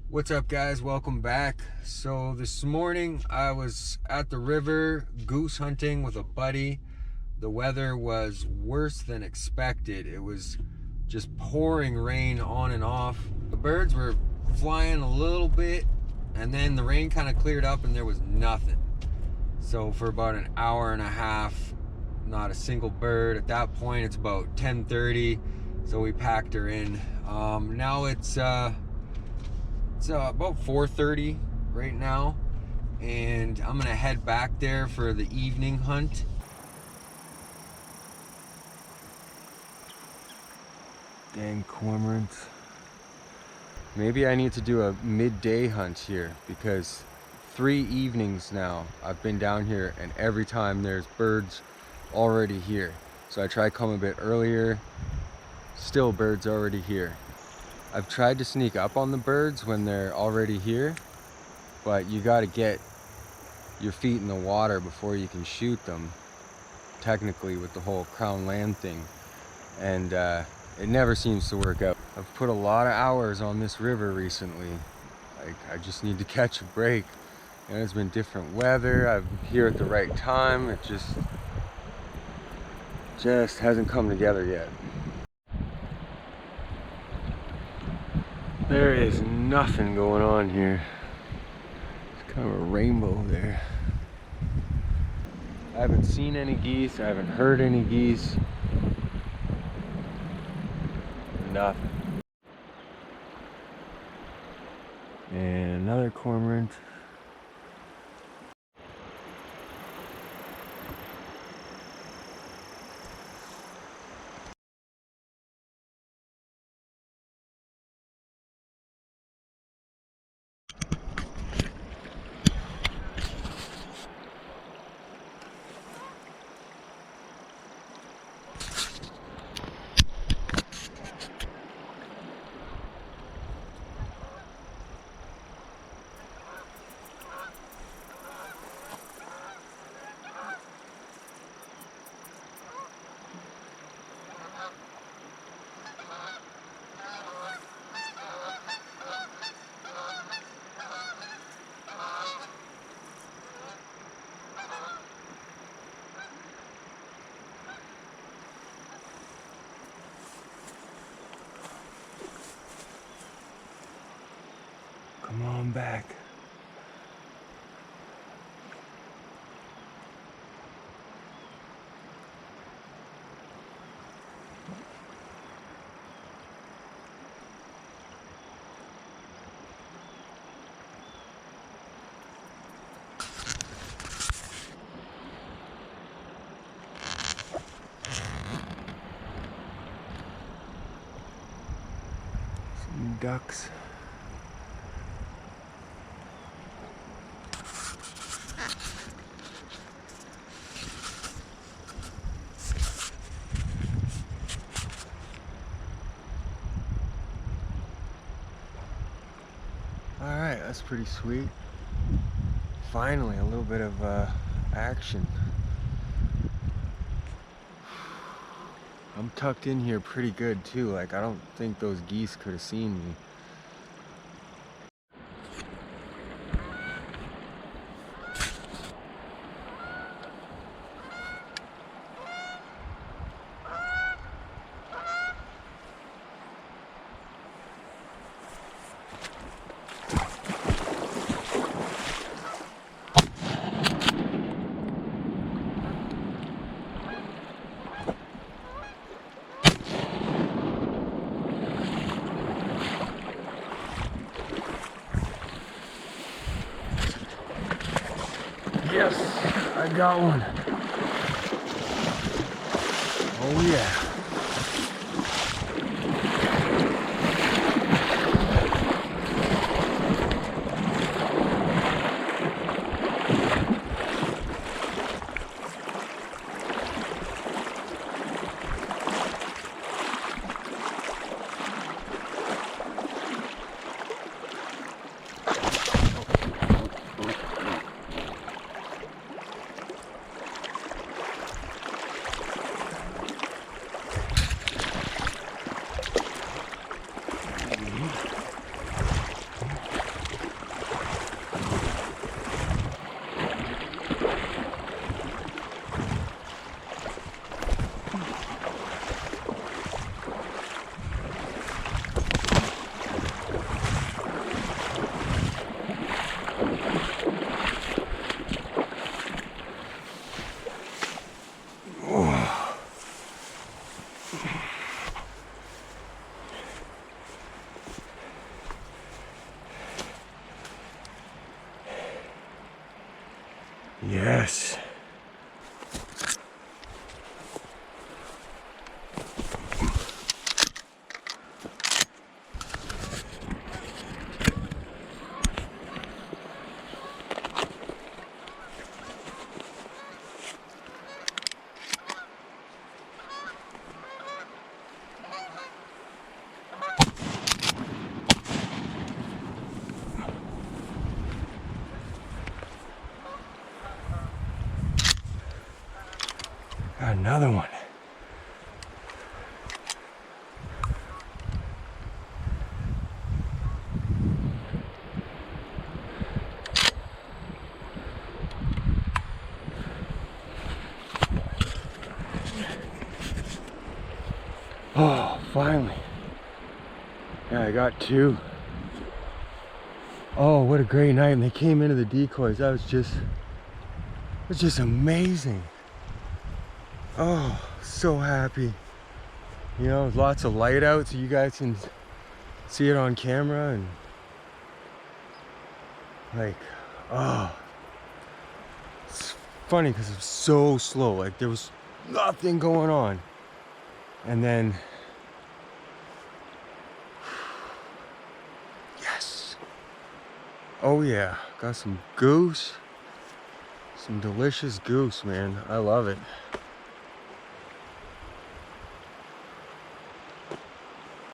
What's up, guys? Welcome back. So this morning I was at the river goose hunting with a buddy. The weather was worse than expected. It was just pouring rain on and off. The birds were flying a little bit, and then the rain kind of cleared up and there was nothing. So for about an hour and a half, not a single bird. At that point it's about 10:30, so we packed her in. Now it's about 4:30 right now, and I'm gonna head back there for the evening hunt. Dang cormorants. Maybe I need to do a midday hunt here, because 3 evenings now I've been down here and every time there's birds already here. So I try come a bit earlier, still birds already here. I've tried to sneak up on the birds when they're already here, but you got to get your feet in the water before you can shoot them, technically, with the whole crown land thing. And it never seems to work out. I've put a lot of hours on this river recently. I just need to catch a break. And it's been different weather. I'm here at the right time. It just hasn't come together yet. There is nothing going on here. It's kind of a rainbow there. I haven't seen any geese. I haven't heard any geese. Nothing. And another cormorant. Come on back. Some ducks. Alright, that's pretty sweet. Finally, a little bit of action. I'm tucked in here pretty good too. Like, I don't think those geese could have seen me. Yes, I got one. Oh yeah. Yes. Got another one. Oh, finally. Yeah, I got two. Oh, what a great night. And they came into the decoys. That was just amazing. Oh, so happy. You know, lots of light out so you guys can see it on camera, and like, oh, it's funny because it was so slow. Like there was nothing going on. And then, yes. Oh yeah, got some goose. Some delicious goose, man. I love it.